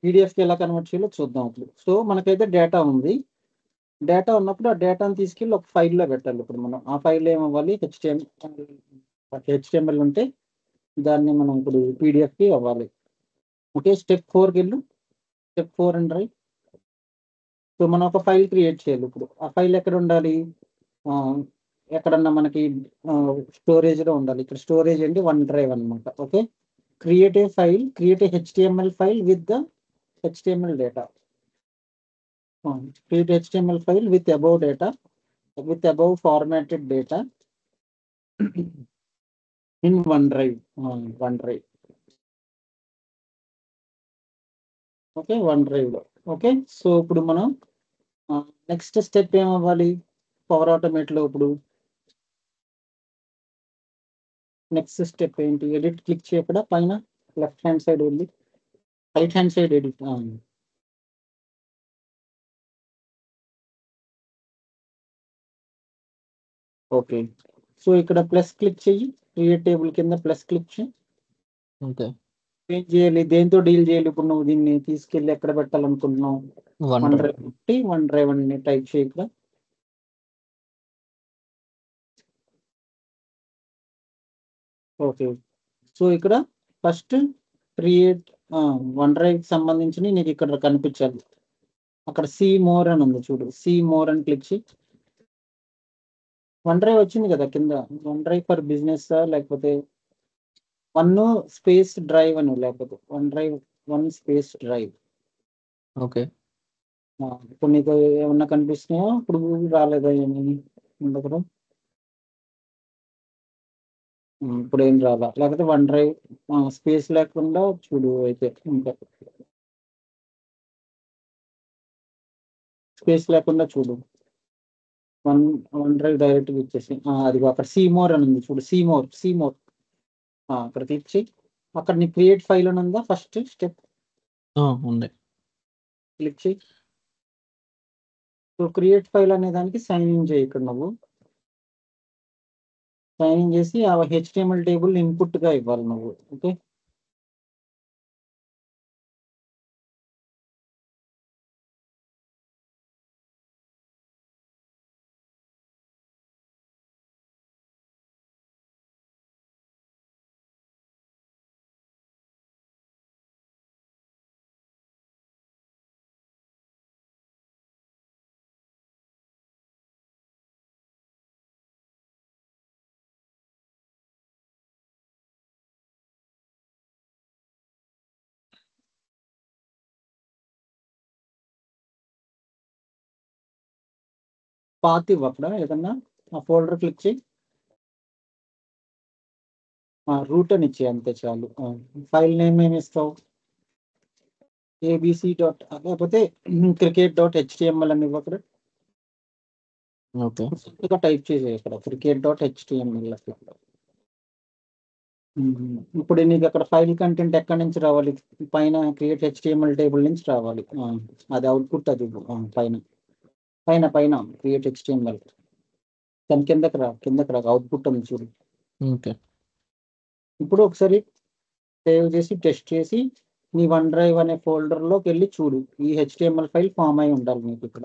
[SPEAKER 1] పీడిఎఫ్కి ఎలా కన్వర్ట్ చేయాలో చూద్దాం ఇప్పుడు. సో మనకైతే డేటా ఉంది. డేటా ఉన్నప్పుడు ఆ డేటాను తీసుకెళ్ళి ఒక ఫైల్లో పెట్టాలి. ఇప్పుడు మనం ఆ ఫైల్ ఏమవ్వాలి, హెచ్టిఎంఎల్ ఉంటే దాన్ని మనం ఇప్పుడు పీడిఎఫ్కి అవ్వాలి. ఓకే, స్టెప్ 4కి వెళ్ళు. Step 4 and right. సో మనం ఒక ఫైల్ క్రియేట్ చేయాలి. ఇప్పుడు ఆ ఫైల్ ఎక్కడ ఉండాలి, ఎక్కడన్నా మనకి స్టోరేజ్లో ఉండాలి. ఇక్కడ స్టోరేజ్ అంటే OneDrive అనమాట. Okay, create a HTML file with the HTML data. create HTML file with above formatted data in OneDrive. Okay, OneDrive లో. ఓకే, సో ఇప్పుడు మనం నెక్స్ట్ స్టెప్ ఏమవ్వాలి పవర్ ఆటోమేట్లో. ఇప్పుడు నెక్స్ట్ స్టెప్ ఏంటి, ఎడిట్ క్లిక్ చేయక్కడ పైన left hand side ఉంది, right hand side edit. Okay, so ఇక్కడ plus click చెయ్యి, క్రియేట్ టేబుల్ కింద ప్లస్ క్లిక్ చేయి.
[SPEAKER 2] ఓకే.
[SPEAKER 1] ఏం చేయాలి, దేంతో డీల్ చేయాలి ఇప్పుడు నువ్వు దీన్ని తీసుకెళ్ళి ఎక్కడ పెట్టాలనుకుంటున్నావు? OneDrive అని టైప్ చేయి ఇక్కడ. ఓకే, సో ఇక్కడ ఫస్ట్ క్రియేట్ OneDrive సంబంధించి నీకు ఇక్కడ కనిపించాలి. అక్కడ సీ మోర్ అని ఉంది చూడు, సీ మోర్ అని క్లిక్ చేయి. OneDrive వచ్చింది కదా కింద, OneDrive ఫర్ బిజినెస్ లేకపోతే స్పేస్ డ్రైవ్ అని, లేకపోతే OneDrive స్పేస్ డ్రైవ్.
[SPEAKER 2] ఓకే.
[SPEAKER 1] ఇప్పుడు నీకు ఏమన్నా కనిపిస్తున్నాయా? ఇప్పుడు రాలేదా ఏమి దగ్గర? ఇప్పుడు ఏం రాలా, లేకపోతే OneDrive స్పేస్ లేకుండా చూడు అయితే. ఇంకా స్పేస్ లేకుండా చూడు, OneDrive డైరెక్ట్గా ఇచ్చేసి అది అక్కడ సీమోర్ అని ఉంది చూడు, సీమోర్ అక్కడ క్లిక్ చేయి. అక్కడ నీ క్రియేట్ ఫైల్ అని ఉందా, ఫస్ట్ స్టెప్
[SPEAKER 2] ఉంది,
[SPEAKER 1] క్లిక్ చేయి. సో క్రియేట్ ఫైల్ అనే దానికి సైన్ ఇన్ చేయి. ఇక్కడ నువ్వు సైన్ ఇన్ చేసి ఆ హెచ్టిఎంఎల్ టేబుల్ ఇన్పుట్గా ఇవ్వాలి నువ్వు. ఓకే, పాత్ ఇవ్వు అక్కడ ఏదన్నా ఆ ఫోల్డర్ క్లిక్ చేయి, రూట్ అని ఇచ్చేయి అంతే చాలు. ఫైల్ నేమ్ ఏమి ఇస్తావు? ఏబిసి డాట్ లేకపోతే cricket.html అని ఇవ్వు అక్కడ.
[SPEAKER 2] ఓకే.
[SPEAKER 1] సింపుల్గా టైప్ చేసేయి ఇక్కడ cricket.html అట్లా. ఇప్పుడు నీకు అక్కడ ఫైల్ కంటెంట్ ఎక్కడి నుంచి రావాలి? పైన క్రియేట్ HTML టేబుల్ నుంచి రావాలి. అది అవుట్పుట్ అది ఇవ్వు. పైన పైన పైన క్రియేట్ HTML దాని కిందకి రా అవుట్పుట్ ఉంది చూడు.
[SPEAKER 2] ఓకే.
[SPEAKER 1] ఇప్పుడు ఒకసారి సేవ్ చేసి టెస్ట్ చేసి నీ వన్ డ్రైవ్ అనే ఫోల్డర్లోకి వెళ్ళి చూడు. ఈ HTML ఫైల్ ఫామ్ అయి ఉండాలి నీకు ఇక్కడ.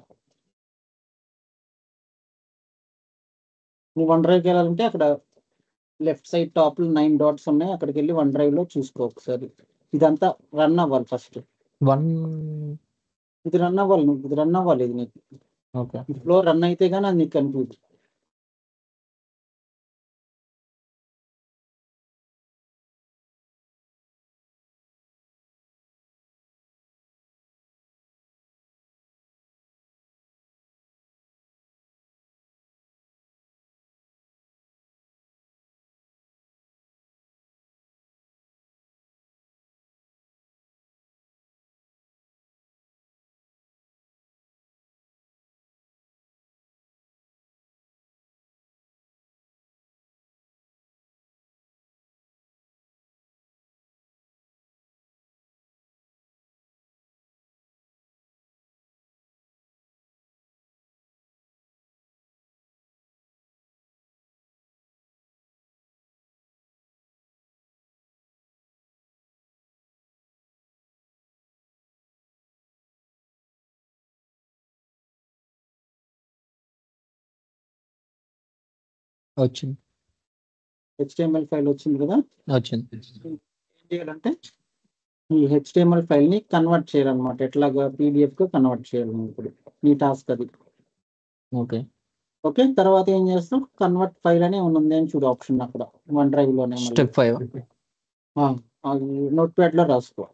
[SPEAKER 1] నువ్వు వన్ డ్రైవ్కి వెళ్ళాలంటే అక్కడ లెఫ్ట్ సైడ్ టాప్ 9 డాట్స్ ఉన్నాయి, అక్కడికి వెళ్ళి వన్ డ్రైవ్ లో చూసుకో ఒకసారి. ఇదంతా రన్ అవ్వాలి ఫస్ట్. ఇది రన్ అవ్వాలి ఇది నీకు.
[SPEAKER 2] ఓకే.
[SPEAKER 1] ఫ్లో రన్ అయితే కానీ అది నీకు కనిపించదు.
[SPEAKER 2] వచ్చింది.
[SPEAKER 1] HTML ఫైల్ వచ్చింది కదా.
[SPEAKER 2] వచ్చింది.
[SPEAKER 1] ఏం చేయాలంటే ఈ HTML ఫైల్ ని కన్వర్ట్ చేయాలన్నమాట. ఎట్లాగా PDF కు కన్వర్ట్ చేయాలి నువ్వు. ఇప్పుడు నీ టాస్క్ అది.
[SPEAKER 2] ఓకే.
[SPEAKER 1] ఓకే, తర్వాత ఏం చేస్తాం? కన్వర్ట్ ఫైల్ అనే ఉంది అని చూడు ఆప్షన్ అక్కడ వన్ డ్రైవ్ లోనే.
[SPEAKER 2] స్టెప్ 5.
[SPEAKER 1] నోట్ ప్యాడ్ లో రాసుకో.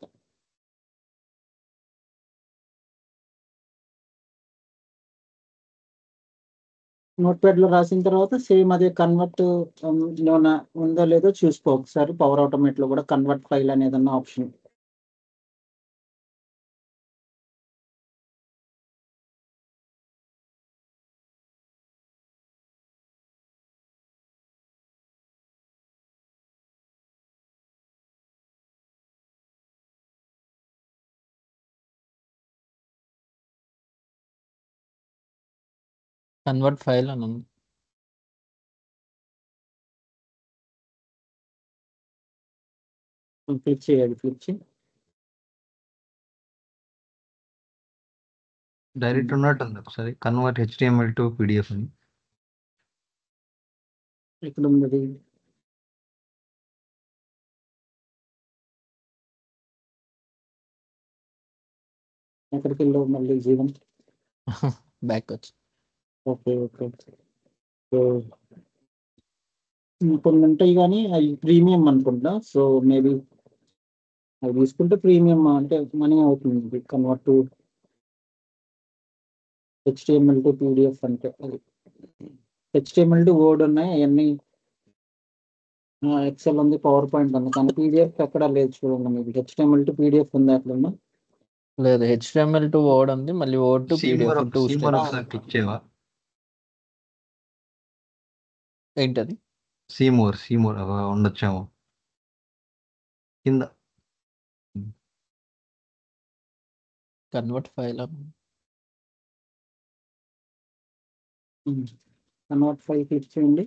[SPEAKER 1] నోట్ ప్యాడ్ లో రాసిన తర్వాత సేమ్ అదే కన్వర్ట్ ఉందో లేదో చూసుకో ఒకసారి. పవర్ ఆటోమేట్ లో కూడా కన్వర్ట్ ఫైల్ అనేది అన్న ఆప్షన్.
[SPEAKER 2] కన్వర్ట్ ఫైల్ అని ఉంది.
[SPEAKER 1] క్లిక్ చేయాలి. క్లిక్ చేయి.
[SPEAKER 3] డైరెక్ట్ ఉన్నట్టుంది ఒకసారి కన్వర్ట్ HTML టు PDF అని.
[SPEAKER 1] ఇక్కడ ఉంది. ఎక్కడికి వెళ్ళావు మళ్ళీ జీవన్?
[SPEAKER 2] బ్యాక్ వచ్చి.
[SPEAKER 1] ఓకే. సో కొన్ని ఉంటాయి కానీ అవి ప్రీమియం అనుకుంటా. సో మేబీ అవి తీసుకుంటే ప్రీమియం అంటే మనీ అవుతుంది. Convert to HTML to PDF అంటే అది. HTML టు వర్డ్ ఉన్నాయి అవన్నీ. ఎక్సెల్ ఉంది, పవర్ పాయింట్ ఉంది, కానీ PDF ఎక్కడా లేదు చూడండి. మీకు HTML టు PDF ఉంది అట్లా?
[SPEAKER 2] లేదు, HTML టు వర్డ్ ఉంది, మళ్ళీ వర్డ్ టు
[SPEAKER 3] సీమోర్
[SPEAKER 2] PDF 2
[SPEAKER 3] సీమోర్
[SPEAKER 2] స్టెప్స్.
[SPEAKER 3] ఒకసారి క్లిక్ చేయవా?
[SPEAKER 2] ఏంటది?
[SPEAKER 3] సీమోర్ ఉండొచ్చేమో కింద.
[SPEAKER 2] Convert file
[SPEAKER 1] convert file click చేయండి.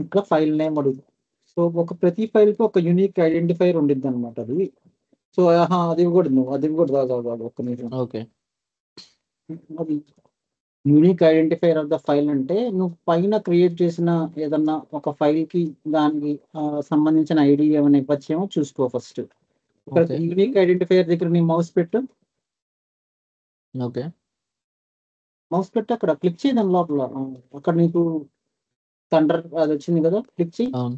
[SPEAKER 1] ఇంకా ఫైల్ నేమ్ అడుగు. సో ప్రతి ఫైల్ కి ఒక యూనిక్ ఐడెంటిఫైర్ ఉండిద్ది అనమాట అది. సో అది కూడా ఒక్క నిమిషం.
[SPEAKER 2] ఓకే.
[SPEAKER 1] అది unique identifier of the file అంటే నువ్వు పైన క్రియేట్ చేసిన ఏదన్నా ఒక ఫైల్ కి దానికి సంబంధించిన ఐడి ఏమైనా ఇవ్వచ్చేమో చూసుకో ఫస్ట్. ఇక్కడ
[SPEAKER 2] Okay.
[SPEAKER 1] యూనిక్ ఐడెంటిఫైర్ దగ్గర నీ మౌస్ పెట్టు.
[SPEAKER 2] ఓకే.
[SPEAKER 1] మౌస్ పెట్టి అక్కడ క్లిక్ చేయి దాని లోపల. అక్కడ నీకు థండర్ అది వచ్చింది కదా, క్లిక్ చేయి.
[SPEAKER 2] అవును.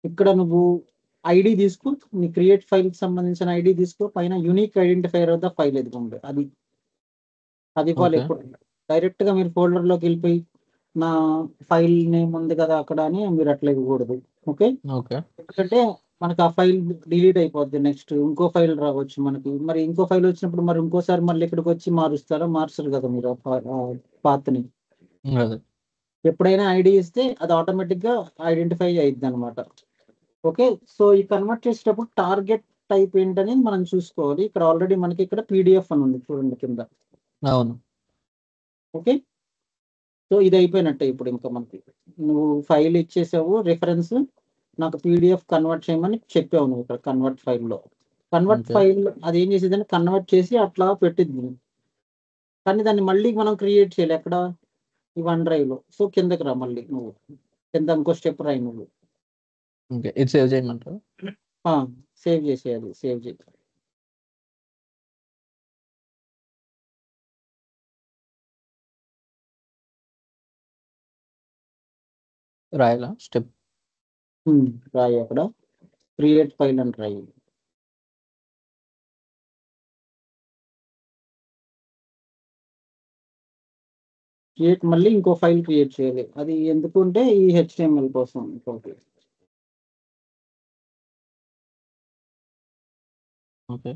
[SPEAKER 1] ఇక్కడ నువ్వు ఐడి తీసుకో, నీ క్రియేట్ ఫైల్కి సంబంధించిన ఐడి తీసుకో, పైన unique identifier of the file ఎదుగుంది అది ఇవ్వాలి.
[SPEAKER 2] ఓకే.
[SPEAKER 1] ఎప్పుడు డైరెక్ట్గా మీరు ఫోల్డర్లోకి వెళ్ళిపోయి నా ఫైల్ నేమ్ ఉంది కదా అక్కడ అని మీరు అట్లా ఇవ్వకూడదు. Okay,
[SPEAKER 2] okay.
[SPEAKER 1] ఎందుకంటే మనకు ఆ ఫైల్ డిలీట్ అయిపోద్ది. నెక్స్ట్ ఇంకో ఫైల్ రావచ్చు మనకి. మరి ఇంకో ఫైల్ వచ్చినప్పుడు మరి ఇంకోసారి మళ్ళీ ఇక్కడికి వచ్చి మార్చరు కదా మీరు ఆ పాత్ని.
[SPEAKER 2] అదే.
[SPEAKER 1] ఎప్పుడైనా ఐడి ఇస్తే అది ఆటోమేటిక్గా ఐడెంటిఫై అయ్యిద్ది అనమాట. ఓకే, సో ఈ కన్వర్ట్ చేసేటప్పుడు టార్గెట్ టైప్ ఏంటనేది మనం చూసుకోవాలి. ఇక్కడ ఆల్రెడీ మనకి ఇక్కడ పీడిఎఫ్ అని ఉంది చూడండి కింద.
[SPEAKER 2] అవును.
[SPEAKER 1] ఓకే, సో ఇది అయిపోయినట్టే. ఇప్పుడు ఇంకా మనకి నువ్వు ఫైల్ ఇచ్చేసావు, రిఫరెన్స్ నాకు పీడిఎఫ్ కన్వర్ట్ చేయమని చెప్పావు నువ్వు ఇక్కడ కన్వర్ట్ ఫైల్లో. Convert
[SPEAKER 2] okay.
[SPEAKER 1] ఫైల్ అది ఏం చేసేదంటే కన్వర్ట్ చేసి అట్లా పెట్టిద్ది. కానీ దాన్ని మళ్ళీ మనం క్రియేట్ చేయాలి ఎక్కడ, ఈ వన్ డ్రైవ్లో. సో కిందకి రా, మళ్ళీ నువ్వు కింద ఇంకో స్టెప్ రాయి నువ్వు.
[SPEAKER 2] ఓకే, ఇది సేవ్ చేయమంటారు.
[SPEAKER 1] సేవ్ చేసేయాలి, సేవ్ చేయి.
[SPEAKER 2] రాయాలా స్టెప్?
[SPEAKER 1] రాయి అక్కడ క్రియేట్ ఫైల్ అని రాయి. క్రియేట్ మళ్ళీ ఇంకో ఫైల్ క్రియేట్ చేయాలి. అది ఎందుకంటే ఈ HTML కోసం ఇంకోటి.
[SPEAKER 2] ఓకే.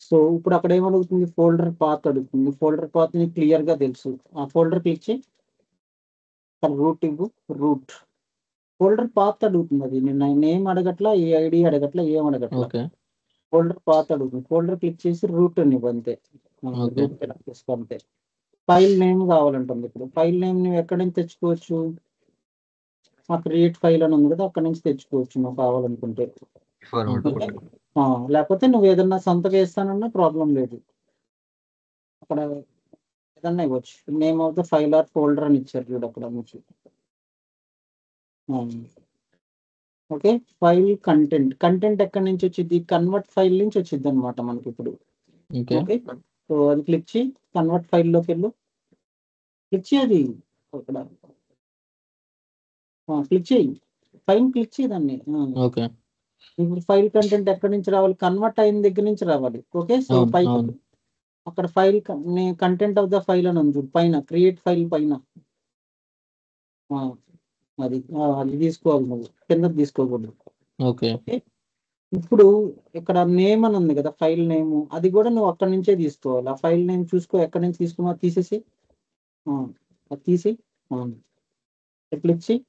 [SPEAKER 1] సో ఇప్పుడు అక్కడ ఏమడుగుతుంది, ఫోల్డర్ పాత్ అడుగుతుంది. ఫోల్డర్ పాత్ ని క్లియర్ గా తెలుసు. ఆ ఫోల్డర్ క్లిక్ చేయి, రూట్ ఇవ్వు. రూట్ ఫోల్డర్ పాత్ అడుగుతుంది. అది నేను నేమ్ అడగట్లా, ఏ ఐడి అడగట్లా, ఏం అడగట్లా.
[SPEAKER 2] ఓకే.
[SPEAKER 1] ఫోల్డర్ పాత్ అడుగుతుంది. ఫోల్డర్ క్లిక్ చేసి రూట్ అని ఇవ్వు అంతే.
[SPEAKER 2] ఓకే.
[SPEAKER 1] రూట్ సెలెక్ట్ చేసుకో అంతే. ఫైల్ నేమ్ కావాలంటుంది. ఇప్పుడు ఫైల్ నేమ్ నువ్వు ఎక్కడి నుంచి తెచ్చుకోవచ్చు, ఆ క్రియేట్ ఫైల్ అని ఉంది కదా అక్కడ నుంచి తెచ్చుకోవచ్చు నువ్వు కావాలనుకుంటే.
[SPEAKER 3] Forward
[SPEAKER 2] okay.
[SPEAKER 1] లేకపోతే నువ్వు ఏదన్నా సొంతగా వేస్తానన్నా ప్రాబ్లం లేదు. అక్కడ ఏదన్నా ఇవ్వచ్చు. Name of the file or folder అని ఇచ్చారు చూడు అక్కడ నుంచి. ఓకే, ఫైల్ కంటెంట్ ఎక్కడి నుంచి వచ్చింది, కన్వర్ట్ ఫైల్ నుంచి వచ్చింది అనమాట మనకి ఇప్పుడు.
[SPEAKER 2] ఓకే.
[SPEAKER 1] ఓకే, సో అది క్లిక్ చేయి, కన్వర్ట్ ఫైల్లోకి వెళ్ళు. క్లిక్ చేయాలి అక్కడ, క్లిక్ చేయి, ఫైల్ క్లిక్ చేయదాన్ని.
[SPEAKER 2] ఓకే.
[SPEAKER 1] ఇప్పుడు ఫైల్ కంటెంట్ ఎక్కడి నుంచి రావాలి, కన్వర్ట్ అయిన దగ్గర నుంచి రావాలి. ఓకే, సో
[SPEAKER 2] అవును.
[SPEAKER 1] పైకి
[SPEAKER 2] అవును.
[SPEAKER 1] అక్కడ file content of the file అని ఉంది పైన, క్రియేట్ ఫైల్ పైన. అది తీసుకోవాలి నువ్వు, కిందకి తీసుకోకూడదు.
[SPEAKER 2] ఓకే.
[SPEAKER 1] ఓకే, ఇప్పుడు ఇక్కడ నేమ్ అని ఉంది కదా, ఫైల్ నేమ్, అది కూడా నువ్వు అక్కడి నుంచే తీసుకోవాలి. ఆ ఫైల్ నేమ్ చూసుకో ఎక్కడి నుంచి తీసుకున్నా, తీసేసి అది తీసి క్లిక్ చేయి.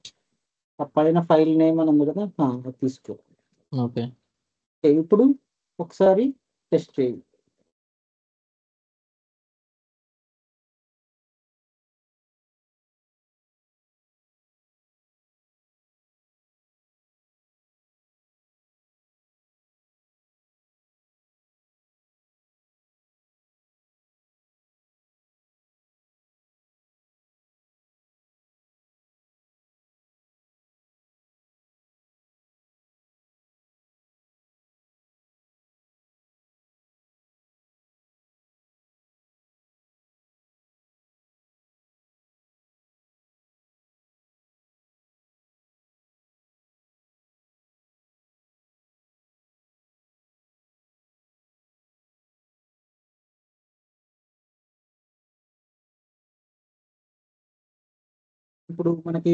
[SPEAKER 1] ఆ పైన ఫైల్ నేమ్ అని ఉంది కదా, అది తీసుకో.
[SPEAKER 2] ఓకే.
[SPEAKER 1] ఇప్పుడు ఒకసారి టెస్ట్ చేయి. ఇప్పుడు మనకి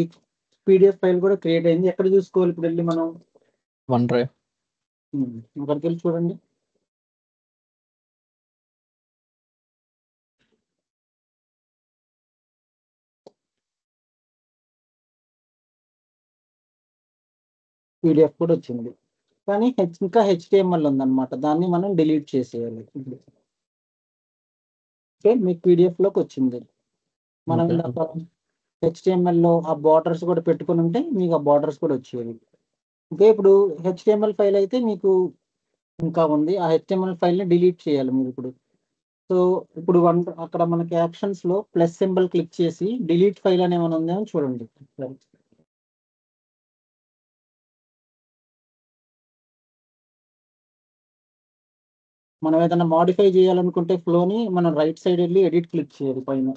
[SPEAKER 1] PDF ఫైల్ కూడా క్రియేట్ అయింది. ఎక్కడ చూసుకోవాలి ఇప్పుడు వెళ్ళి మనం,
[SPEAKER 2] వన్ డ్రైవ్.
[SPEAKER 1] అక్కడికి వెళ్ళి చూడండి. PDF కూడా వచ్చింది, కానీ ఇంకా HTML ఉందన్నమాట. దాన్ని మనం డిలీట్ చేసేయాలి. ఓకే, మీకు PDF లోకి వచ్చింది. మనం
[SPEAKER 2] ఓకే.
[SPEAKER 1] ఇందాక HTML లో ఆ బార్డర్స్ కూడా పెట్టుకుని ఉంటే మీకు ఆ బార్డర్స్ కూడా వచ్చేవి. ఓకే, ఇప్పుడు HTML ఫైల్ అయితే మీకు ఇంకా ఉంది. ఆ HTML ఫైల్ని డిలీట్ చేయాలి మీరు ఇప్పుడు. సో ఇప్పుడు అక్కడ మనకి యాక్షన్స్ లో ప్లస్ సింబల్ క్లిక్ చేసి డిలీట్ ఫైల్ అని ఏమైనా ఉందేమో చూడండి. మనం ఏదైనా మాడిఫై చేయాలనుకుంటే ఫ్లోని మనం రైట్ సైడ్ వెళ్ళి ఎడిట్ క్లిక్ చేయాలి పైన.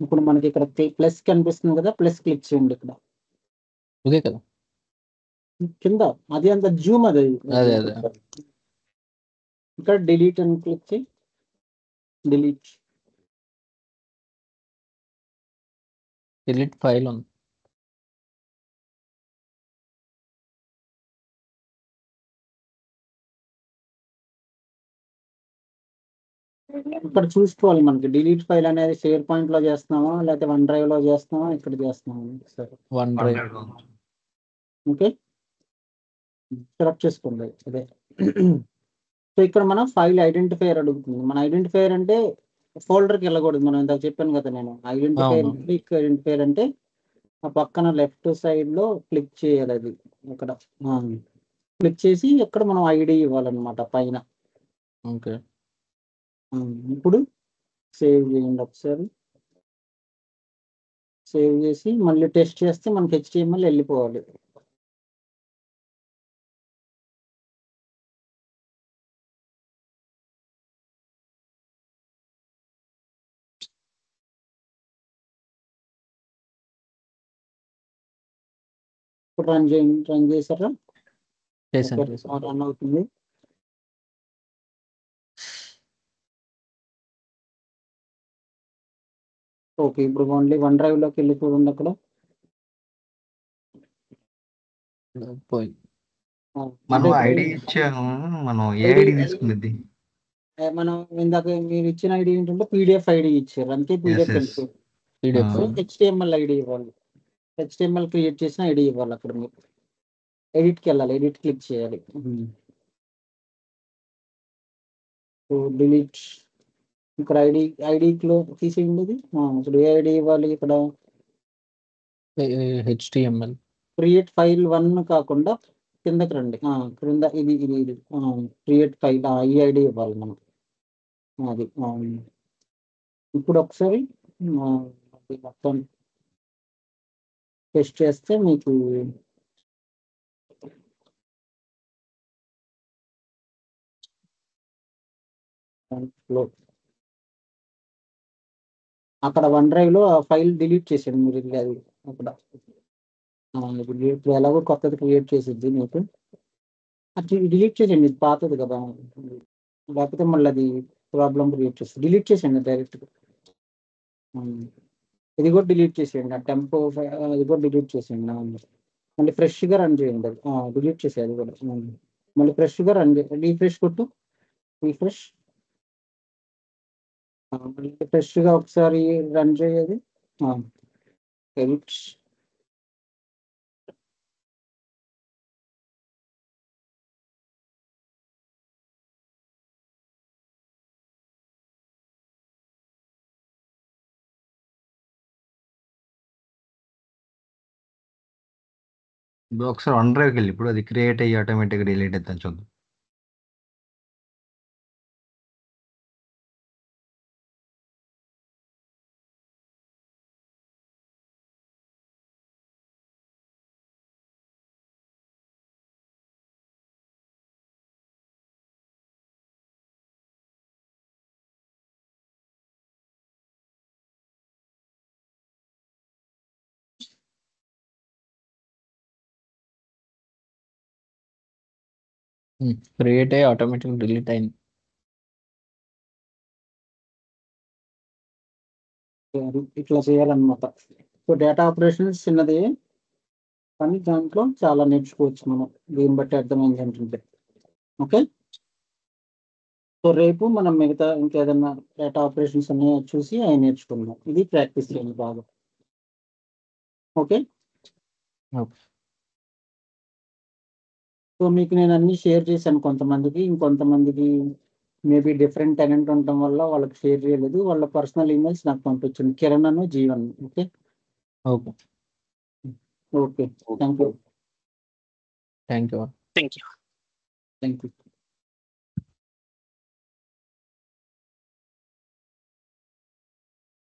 [SPEAKER 1] ఇప్పుడు మనకి ఇక్కడ ప్లస్ కనిపిస్తుంది కదా, ప్లస్ క్లిక్ చేయండి ఇక్కడ
[SPEAKER 2] ఇదే కదా.
[SPEAKER 1] కింద. అది అంత జూమ్ అది.
[SPEAKER 2] అదే.
[SPEAKER 1] ఇక్కడ డిలీట్ అని క్లిక్ చేయి. డిలీట్
[SPEAKER 2] డిలీట్ ఫైల్ ఉంది.
[SPEAKER 1] ఇక్కడ చూసుకోవాలి మనకి డిలీట్ ఫైల్ అనేది షేర్ పాయింట్ లో చేస్తున్నామా లేకపోతే వన్ డ్రైవ్ లో చేస్తున్నామా ఇక్కడ చేస్తున్నామా. సరే
[SPEAKER 2] వన్ డ్రైవ్.
[SPEAKER 1] ఓకే, సెలెక్ట్ చేసుకోండి. అదే. సో ఇక్కడ మనం ఫైల్ ఐడెంటిఫైయర్ అడుగుతుంది. మన ఐడెంటిఫైయర్ అంటే ఫోల్డర్కి వెళ్ళకూడదు. మనం ఇందాక చెప్పాను కదా నేను ఐడెంటిఫైయర్. ఐడెంటిఫైయర్ అంటే ఆ పక్కన లెఫ్ట్ సైడ్ లో క్లిక్ చేయాలి. అది అక్కడ క్లిక్ చేసి ఇక్కడ మనం ఐడి ఇవ్వాలన్నమాట పైన.
[SPEAKER 2] ఓకే,
[SPEAKER 1] ఇప్పుడు సేవ్ చేయండి ఒకసారి. సేవ్ చేసి మళ్ళీ టెస్ట్ చేస్తే మనకి HTML వెళ్ళిపోవాలి. ఇప్పుడు రన్ చేయండి. రన్ చేశారా?
[SPEAKER 2] చేశాను.
[SPEAKER 1] రన్ అవుతుంది. ఓకే, ఇప్పుడు ఓన్లీ వన్ డ్రైవ్ లోకి వెళ్ళి చూడండి అక్కడ.
[SPEAKER 2] పోయి
[SPEAKER 3] మనం ఐడి ఇచ్చాము. మనం ఏ ఐడి తీసుకునేది?
[SPEAKER 1] మనం ఇందాక మీరు ఇచ్చిన ఐడి ఏంటంటే PDF ఐడి ఇచ్చారు, అందుకే PDF వెళ్ళిపోయింది.
[SPEAKER 2] పీడిఎఫ్
[SPEAKER 1] HTML ఐడి ఇవ్వాలి. HTML క్రియేట్ చేసిన ఐడి ఇవ్వాలి. అక్కడ మీరు ఎడిట్కి వెళ్ళాలి, ఎడిట్ క్లిక్ చేయాలి. డిలీట్ ఇక్కడ ఐడిలో తీసేయండి. ఇది ఇప్పుడు ఏ ఐడి ఇవ్వాలి? ఇక్కడ
[SPEAKER 2] HTML
[SPEAKER 1] క్రియేట్ ఫైల్ 1 కాకుండా కిందకి రండి. క్రింద ఇది క్రియేట్ ఫైల్ ఈ ఐడి ఇవ్వాలి మనం. అది ఇప్పుడు ఒకసారి మొత్తం టెస్ట్ చేస్తే మీకు అక్కడ వన్ డ్రైవ్ లో ఆ ఫైల్ డిలీట్ చేసేయండి మీరు. అది అక్కడ ఇప్పుడు ఎలాగో కొత్తది క్రియేట్ చేసిద్ది మీకు. అది డిలీట్ చేసేయండి, ఇది పాతది కదా, లేకపోతే మళ్ళీ అది ప్రాబ్లం క్రియేట్ చేస్తుంది. డిలీట్ చేసేయండి డైరెక్ట్గా. ఇది కూడా డిలీట్ చేసేయండి. ఆ టెంపో అది కూడా డిలీట్ చేసేయండి. మళ్ళీ ఫ్రెష్గా రన్ చేయండి. అది డిలీట్ చేసేది అది కూడా. మళ్ళీ ఫ్రెష్గా రన్ చేయండి. రీఫ్రెష్ కొట్టు. రీఫ్రెష్ మళ్ళీ ఫ్రెష్గా ఒకసారి రన్ చేయాలి. ఎడిట్
[SPEAKER 3] ఇప్పుడు ఒకసారి వన్ డ్రైవ్కి వెళ్ళి ఇప్పుడు అది క్రియేట్ అయ్యి ఆటోమేటిక్గా డిలీట్ అవుతుంది చూద్దాం.
[SPEAKER 2] క్రియేట్ అయ్యి ఆటోమేటిక్ డిలీట్ అయింది.
[SPEAKER 1] ఇట్లా చేయాలన్నమాట. సో డేటా ఆపరేషన్స్ చిన్నది, కానీ దాంట్లో చాలా నేర్చుకోవచ్చు మనం. దీన్ని బట్టి అర్థమైంది ఏంటంటే ఓకే. సో రేపు మనం మిగతా ఇంకేదన్నా డేటా ఆపరేషన్స్ అన్ని చూసి అవి నేర్చుకుందాం. ఇది ప్రాక్టీస్ చేయండి బాగా. ఓకే. సో మీకు నేను అన్ని షేర్ చేశాను కొంతమందికి. ఇంకొంతమందికి మేబీ డిఫరెంట్ టెనెంట్ ఉండటం వల్ల వాళ్ళకి షేర్ చేయలేదు. వాళ్ళ పర్సనల్ ఈమెయిల్స్ నాకు పంపించండి, Kiran Anu Jeevan. Okay.
[SPEAKER 2] Okay,
[SPEAKER 1] okay, thank you.
[SPEAKER 2] Thank you.
[SPEAKER 6] Thank you.
[SPEAKER 1] Thank you.